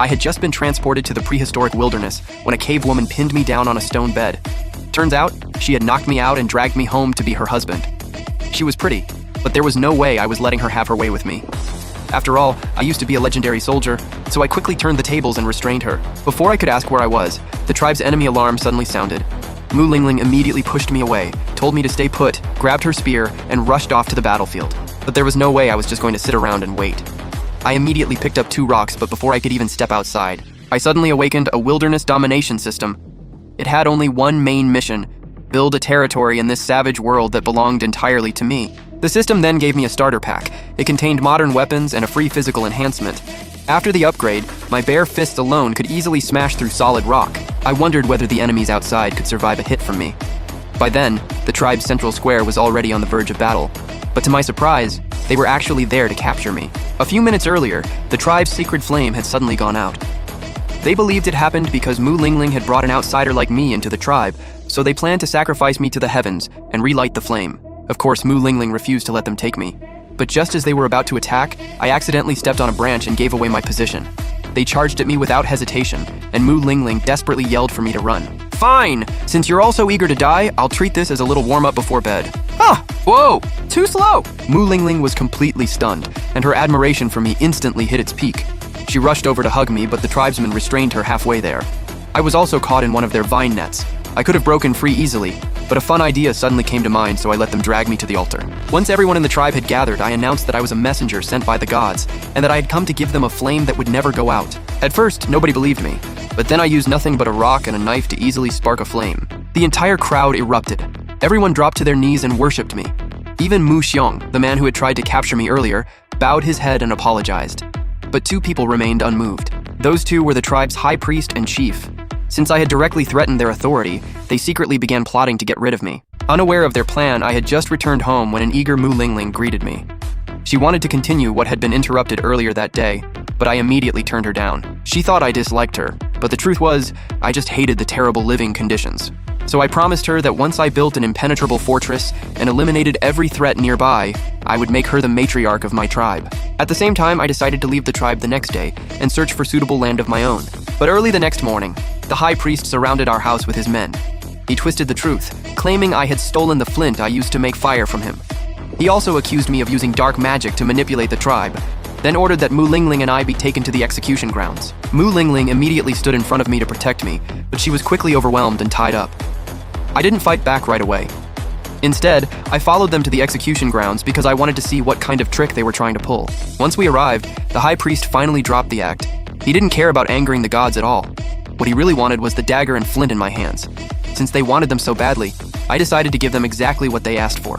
I had just been transported to the prehistoric wilderness when a cave woman pinned me down on a stone bed. Turns out, she had knocked me out and dragged me home to be her husband. She was pretty, but there was no way I was letting her have her way with me. After all, I used to be a legendary soldier, so I quickly turned the tables and restrained her. Before I could ask where I was, the tribe's enemy alarm suddenly sounded. Mu Lingling immediately pushed me away, told me to stay put, grabbed her spear, and rushed off to the battlefield. But there was no way I was just going to sit around and wait. I immediately picked up 2 rocks, but before I could even step outside, I suddenly awakened a wilderness domination system. It had only one main mission: build a territory in this savage world that belonged entirely to me. The system then gave me a starter pack. It contained modern weapons and a free physical enhancement. After the upgrade, my bare fists alone could easily smash through solid rock. I wondered whether the enemies outside could survive a hit from me. By then, the tribe's central square was already on the verge of battle. But to my surprise, they were actually there to capture me. A few minutes earlier, the tribe's secret flame had suddenly gone out. They believed it happened because Mu Lingling had brought an outsider like me into the tribe, so they planned to sacrifice me to the heavens and relight the flame. Of course, Mu Lingling refused to let them take me. But just as they were about to attack, I accidentally stepped on a branch and gave away my position. They charged at me without hesitation, and Mu Lingling desperately yelled for me to run. Fine! Since you're all so eager to die, I'll treat this as a little warm-up before bed. Ah! Whoa! Too slow! Mu Lingling was completely stunned, and her admiration for me instantly hit its peak. She rushed over to hug me, but the tribesmen restrained her halfway there. I was also caught in one of their vine nets. I could have broken free easily, but a fun idea suddenly came to mind, so I let them drag me to the altar. Once everyone in the tribe had gathered, I announced that I was a messenger sent by the gods, and that I had come to give them a flame that would never go out. At first, nobody believed me, but then I used nothing but a rock and a knife to easily spark a flame. The entire crowd erupted. Everyone dropped to their knees and worshipped me. Even Mu Xiong, the man who had tried to capture me earlier, bowed his head and apologized. But 2 people remained unmoved. Those 2 were the tribe's high priest and chief. Since I had directly threatened their authority, they secretly began plotting to get rid of me. Unaware of their plan, I had just returned home when an eager Mu Lingling greeted me. She wanted to continue what had been interrupted earlier that day, but I immediately turned her down. She thought I disliked her, but the truth was, I just hated the terrible living conditions. So I promised her that once I built an impenetrable fortress and eliminated every threat nearby, I would make her the matriarch of my tribe. At the same time, I decided to leave the tribe the next day and search for suitable land of my own. But early the next morning, the high priest surrounded our house with his men. He twisted the truth, claiming I had stolen the flint I used to make fire from him. He also accused me of using dark magic to manipulate the tribe, then ordered that Mu Lingling and I be taken to the execution grounds. Mu Lingling immediately stood in front of me to protect me, but she was quickly overwhelmed and tied up. I didn't fight back right away. Instead, I followed them to the execution grounds because I wanted to see what kind of trick they were trying to pull. Once we arrived, the high priest finally dropped the act. He didn't care about angering the gods at all. What he really wanted was the dagger and flint in my hands. Since they wanted them so badly, I decided to give them exactly what they asked for.